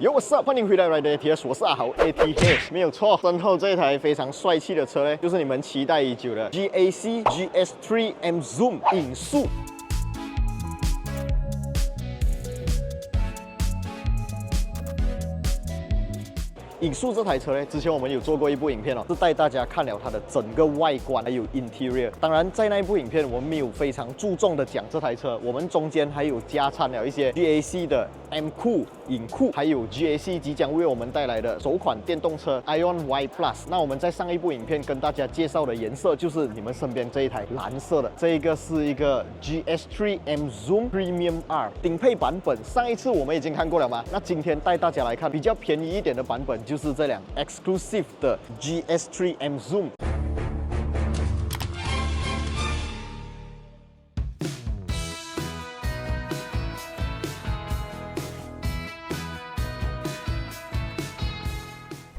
Yo, what's up？ 欢迎回来 Rider ATS， 我是阿豪 ATH， 没有错。身后这一台非常帅气的车呢，就是你们期待已久的 GAC GS3 M Zoom 影速。影速这台车呢，之前我们有做过一部影片哦，是带大家看了它的整个外观还有 interior。当然，在那一部影片，我们没有非常注重的讲这台车，我们中间还有加掺了一些 GAC 的 M 酷、影酷，还有 GAC 即将为我们带来的首款电动车 ION Y Plus。那我们在上一部影片跟大家介绍的颜色，就是你们身边这一台蓝色的，这一个是一个 GS3 M Zoom Premium R 顶配版本。上一次我们已经看过了嘛？那今天带大家来看比较便宜一点的版本。就是这辆 exclusive 的 GS3 M Zoom。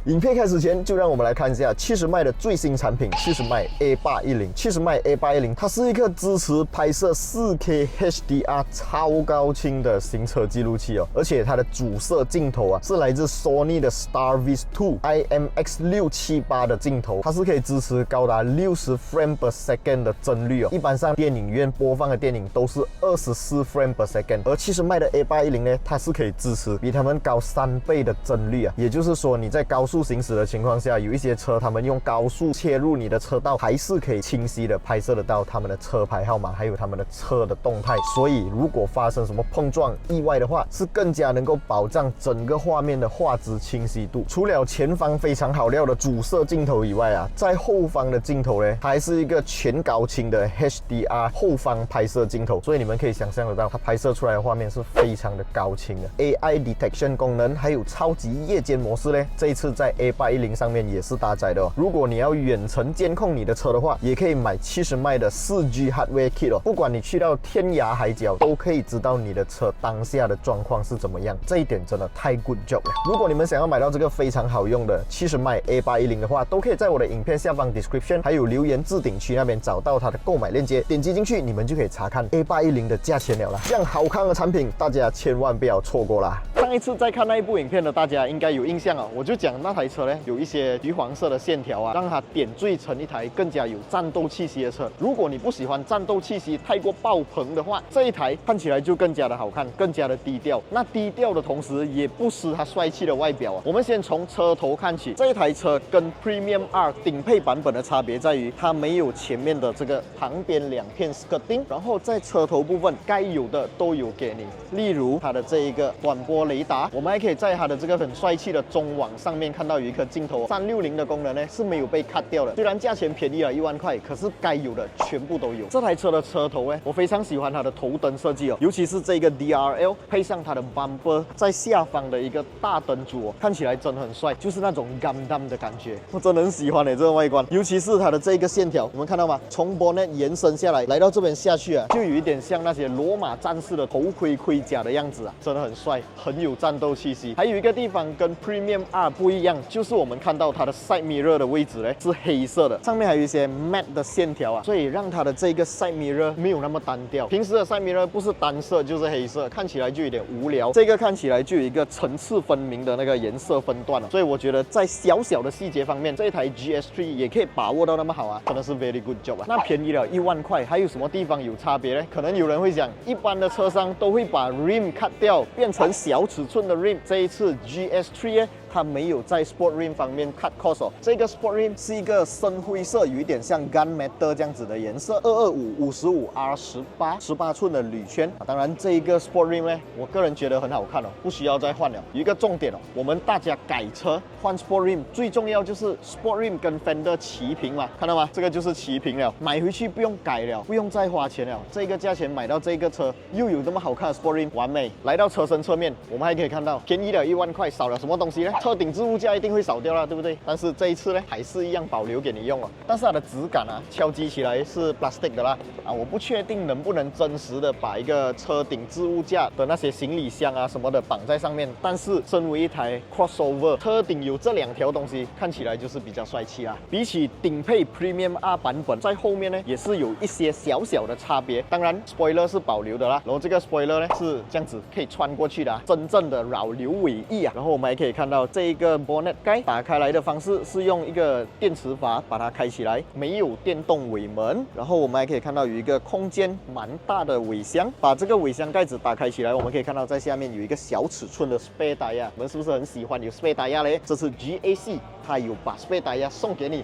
影片开始前，就让我们来看一下70迈的最新产品70迈 A810。70迈 A810，它是一个支持拍摄 4K HDR 超高清的行车记录器哦，而且它的主摄镜头啊是来自 Sony 的 Star-Vis2 IMX678 的镜头，它是可以支持高达60 frame per second 的帧率哦。一般上电影院播放的电影都是24 frame per second， 而70迈的 A810呢，它是可以支持比它们高3倍的帧率啊，也就是说你在高速行驶的情况下，有一些车他们用高速切入你的车道，还是可以清晰的拍摄得到他们的车牌号码，还有他们的车的动态。所以如果发生什么碰撞意外的话，是更加能够保障整个画面的画质清晰度。除了前方非常好料的主摄镜头以外啊，在后方的镜头呢，还是一个全高清的 HDR 后方拍摄镜头，所以你们可以想象得到，它拍摄出来的画面是非常的高清的。AI Detection 功能还有超级夜间模式呢，这一次在A810上面也是搭载的哦。如果你要远程监控你的车的话，也可以买70迈的 4G Hardware Kit 哦。不管你去到天涯海角，都可以知道你的车当下的状况是怎么样。这一点真的太 good job 了。如果你们想要买到这个非常好用的70迈 A810的话，都可以在我的影片下方 description 还有留言置顶区那边找到它的购买链接，点击进去你们就可以查看 A810的价钱了啦。这样好看的产品，大家千万不要错过啦。上一次在看那一部影片的大家应该有印象啊，我就讲那台车呢有一些橘黄色的线条啊，让它点缀成一台更加有战斗气息的车。如果你不喜欢战斗气息太过爆棚的话，这一台看起来就更加的好看，更加的低调。那低调的同时也不失它帅气的外表啊。我们先从车头看起，这一台车跟 Premium R 顶配版本的差别在于，它没有前面的这个旁边2片 skirting， 然后在车头部分该有的都有给你，例如它的这一个短波雷达，我们还可以在它的这个很帅气的中网上面看到有一颗镜头360的功能呢是没有被 cut 掉的。虽然价钱便宜了1万块，可是该有的全部都有。这台车的车头呢，我非常喜欢它的头灯设计哦，尤其是这个 DRL 配上它的 bumper 在下方的一个大灯组哦，看起来真的很帅，就是那种 Gundam 的感觉，我真的很喜欢这个外观，尤其是它的这个线条，你们看到吗？从 bonnet 延伸下来，来到这边下去啊，就有一点像那些罗马战士的头盔盔甲的样子啊，真的很帅，很有战斗气息。还有一个地方跟 Premium R 不一样，就是我们看到它的 side mirror 的位置呢是黑色的，上面还有一些 matte 的线条啊，所以让它的这个 side mirror 没有那么单调。平时的 side mirror 不是单色就是黑色，看起来就有点无聊。这个看起来就有一个层次分明的那个颜色分段了，所以我觉得在小小的细节方面，这一台 GS3 也可以把握到那么好啊，真的是 very good job 啊。那便宜了1万块，还有什么地方有差别呢？可能有人会讲，一般的车商都会把 rim cut 掉，变成小尺寸的 rim。这一次 GS3 呢，它没有在 Sport Rim 方面 cut cost 哦。这个 Sport Rim 是一个深灰色，有一点像 Gunmetal 这样子的颜色，225/55R18寸的铝圈。当然，这一个 Sport Rim 呢，我个人觉得很好看哦，不需要再换了。有一个重点哦，我们大家改车换 Sport Rim 最重要就是 Sport Rim 跟 Fender 齐平嘛，看到吗？这个就是齐平了，买回去不用改了，不用再花钱了。这个价钱买到这个车，又有这么好看的 Sport Rim， 完美。来到车身侧面，我们还可以看到便宜了1万块，少了什么东西呢？车顶置物架价一定会少掉了，对不对？但是这一次呢，还是一样保留给你用哦。但是它的质感啊，敲击起来是 plastic 的啦，我不确定能不能真实的把一个车顶置物架的那些行李箱啊什么的绑在上面。但是身为一台 crossover， 车顶有这2条东西，看起来就是比较帅气啦。比起顶配 Premium R 版本，在后面呢也是有一些小小的差别。当然 spoiler 是保留的啦，然后这个 spoiler 呢是这样子可以穿过去的真正的扰流尾翼啊。然后我们还可以看到这一个 bonnet 盖打开来的方式是用一个电磁阀把它开起来，没有电动尾门。然后我们还可以看到有一个空间蛮大的尾箱，把这个尾箱盖子打开起来，我们可以看到在下面有一个小尺寸的 spare tire， 我们是不是很喜欢有 spare tire 嘞？这次 GAC 它有把 spare tire 送给你。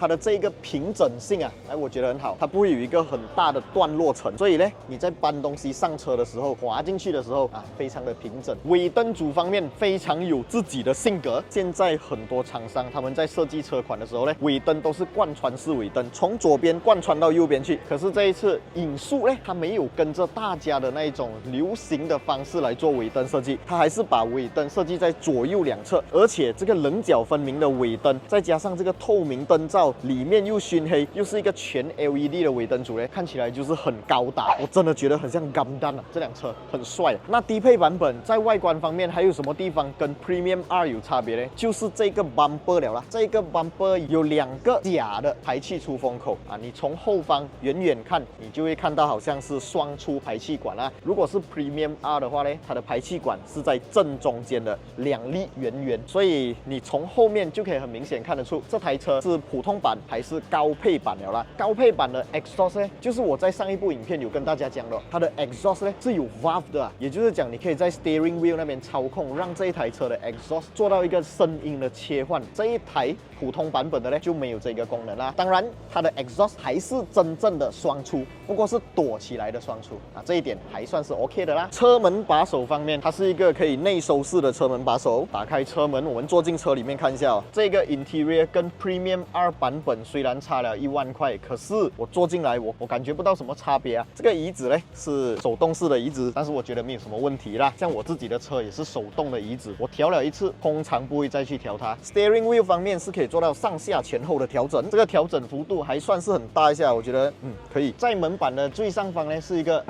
它的这个平整性啊，我觉得很好，它不会有一个很大的段落层，所以呢，你在搬东西上车的时候，滑进去的时候啊，非常的平整。尾灯组方面非常有自己的性格，现在很多厂商他们在设计车款的时候呢，尾灯都是贯穿式尾灯，从左边贯穿到右边去。可是这一次影速呢，它没有跟着大家的那一种流行的方式来做尾灯设计，它还是把尾灯设计在左右两侧，而且这个棱角分明的尾灯，再加上这个透明灯罩。里面又熏黑，又是一个全 LED 的尾灯组呢，看起来就是很高大，我真的觉得很像钢弹啊！这辆车很帅。那低配版本在外观方面还有什么地方跟 Premium R 有差别呢？就是这个 bumper 了啦。这个 bumper 有2个假的排气出风口啊，你从后方远远看，你就会看到好像是双出排气管啊。如果是 Premium R 的话呢，它的排气管是在正中间的2粒圆圆，所以你从后面就可以很明显看得出这台车是普通版还是高配版了啦。高配版的 exhaust 呢，就是我在上一部影片有跟大家讲的，它的 exhaust 呢是有 valve 的也就是讲你可以在 steering wheel 那边操控，让这一台车的 exhaust 做到一个声音的切换。这一台普通版本的呢就没有这个功能啦。当然，它的 exhaust 还是真正的双出，不过是躲起来的双出啊，这一点还算是 OK 的啦。车门把手方面，它是一个可以内收式的车门把手。打开车门，我们坐进车里面看一下这个 interior 跟 Premium R 版本虽然差了1万块，可是我坐进来我感觉不到什么差别啊。这个椅子呢是手动式的椅子，但是我觉得没有什么问题啦。像我自己的车也是手动的椅子，我调了1次，通常不会再去调它。Steering wheel 方面是可以做到上下前后的调整，这个调整幅度还算是很大一下，我觉得可以。在门板的最上方呢是一个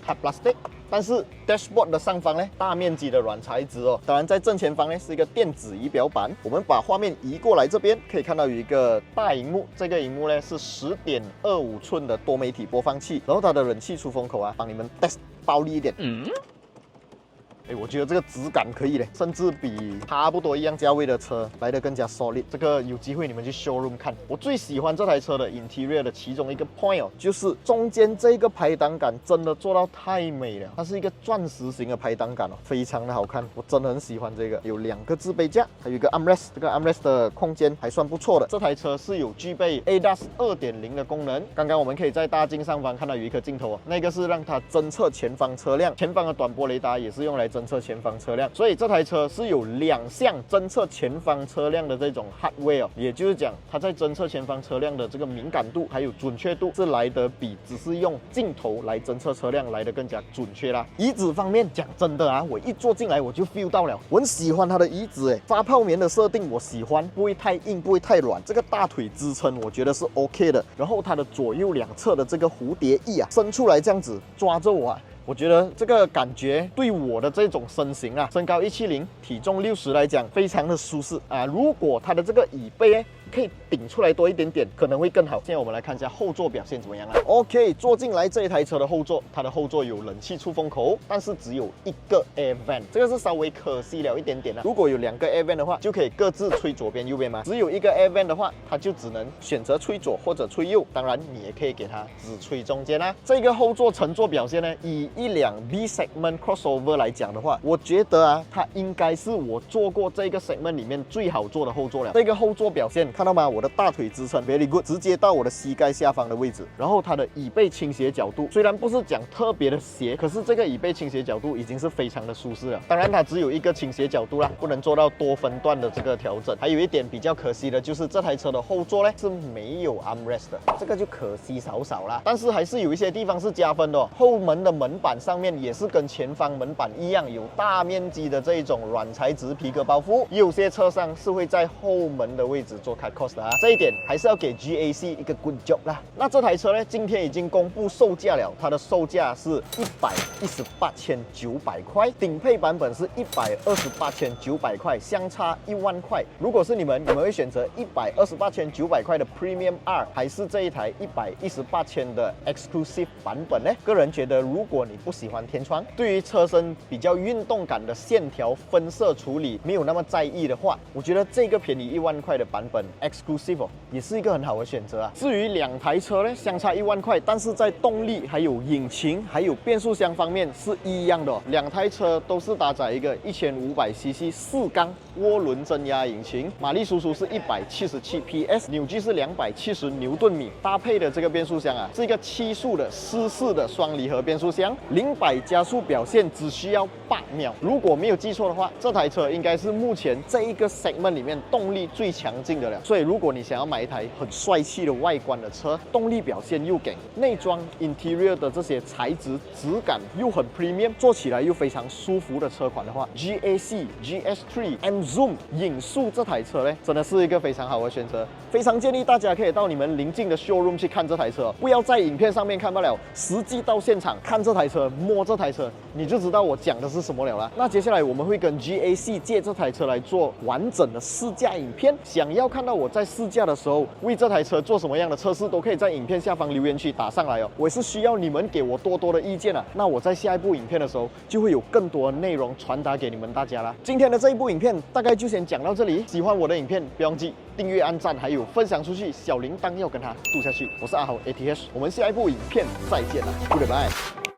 hard plastic。但是 dashboard 的上方呢，大面积的软材质哦。当然，在正前方呢是一个电子仪表板。我们把画面移过来这边，可以看到有一个大荧幕。这个荧幕呢是10.25寸的多媒体播放器，然后它的冷气出风口啊，帮你们 test 暴力一点。我觉得这个质感可以嘞，甚至比差不多一样价位的车来得更加 solid。这个有机会你们去 showroom 看。我最喜欢这台车的 interior 的其中一个 point 就是中间这个排挡杆真的做到太美了，它是一个钻石型的排挡杆哦，非常的好看，我真的很喜欢这个。有2个置杯架，还有一个 armrest， 这个 armrest 的空间还算不错的。这台车是有具备 ADAS 2.0 的功能。刚刚我们可以在大镜上方看到有一颗镜头那个是让它侦测前方车辆，前方的短波雷达也是用来侦测前方车辆，所以这台车是有2项侦测前方车辆的这种 hardware， 也就是讲它在侦测前方车辆的这个敏感度还有准确度是来得比只是用镜头来侦测车辆来得更加准确啦。椅子方面讲真的啊，我一坐进来我就 feel 到了，我很喜欢它的椅子发泡棉的设定我喜欢，不会太硬不会太软，这个大腿支撑我觉得是 OK 的。然后它的左右2侧的这个蝴蝶翼啊伸出来这样子抓着我我觉得这个感觉对我的这种身形身高170，体重60来讲，非常的舒适啊。如果它的这个椅背可以顶出来多一点点，可能会更好。现在我们来看一下后座表现怎么样啊 ？OK， 坐进来这一台车的后座，它的后座有冷气出风口，但是只有1个 air vent， 这个是稍微可惜了一点点如果有2个 air vent 的话，就可以各自吹左边右边嘛。只有1个 air vent 的话，它就只能选择吹左或者吹右。当然，你也可以给它只吹中间这个后座乘坐表现呢，以一辆 B segment crossover 来讲的话，我觉得它应该是我坐过这个 segment 里面最好坐的后座了。这个后座表现看到吗？我的大腿支撑 very good， 直接到我的膝盖下方的位置。然后它的椅背倾斜角度虽然不是讲特别的斜，可是这个椅背倾斜角度已经是非常的舒适了。当然它只有一个倾斜角度啦，不能做到多分段的这个调整。还有一点比较可惜的就是这台车的后座呢是没有 armrest 的，这个就可惜少少啦。但是还是有一些地方是加分的哦。后门的门板上面也是跟前方门板一样，有大面积的这一种软材质皮革包覆。有些车商是会在后门的位置做 cut cost 的啊，这一点还是要给 GAC 一个 good job 啦。那这台车呢，今天已经公布售价了，它的售价是118,900块，顶配版本是128,900块，相差1万块。如果是你们会选择128,900块的 Premium R， 还是这一台118,000的 Exclusive 版本呢？个人觉得，如果你不喜欢天窗，对于车身比较运动感的线条分色处理没有那么在意的话，我觉得这个便宜1万块的版本 Exclusive 也是一个很好的选择啊。至于两台车呢，相差1万块，但是在动力、还有引擎、还有变速箱方面是一样的哦。两台车都是搭载一个1500cc 4缸涡轮增压引擎，马力输出是177 PS， 扭矩是270牛顿米。搭配的这个变速箱啊，是一个7速的湿式的双离合变速箱，0-100加速表现只需要8秒。如果没有记错的话，这台车应该是目前这一个 segment 里面动力最强劲的了。所以如果你想要买一台很帅气的外观的车，动力表现又给，内装 interior 的这些材质质感又很 premium， 坐起来又非常舒服的车款的话 ，GAC GS3 M Zoom 影速这台车呢，真的是一个非常好的选择。非常建议大家可以到你们邻近的 showroom 去看这台车，不要在影片上面看不了，实际到现场看这台车，摸这台车，你就知道我讲的是什么了啦。那接下来我们会跟 GAC 借这台车来做完整的试驾影片，想要看到我在试驾的时候为这台车做什么样的测试，都可以在影片下方留言区打上来哦。我也是需要你们给我多多的意见啊。那我在下一部影片的时候，就会有更多的内容传达给你们大家啦。今天的这一部影片大概就先讲到这里，喜欢我的影片不要忘记订阅、按赞，还有分享出去，小铃铛要跟它嘟下去。我是阿豪 ATH， 我们下一部影片再见啦， Goodbye。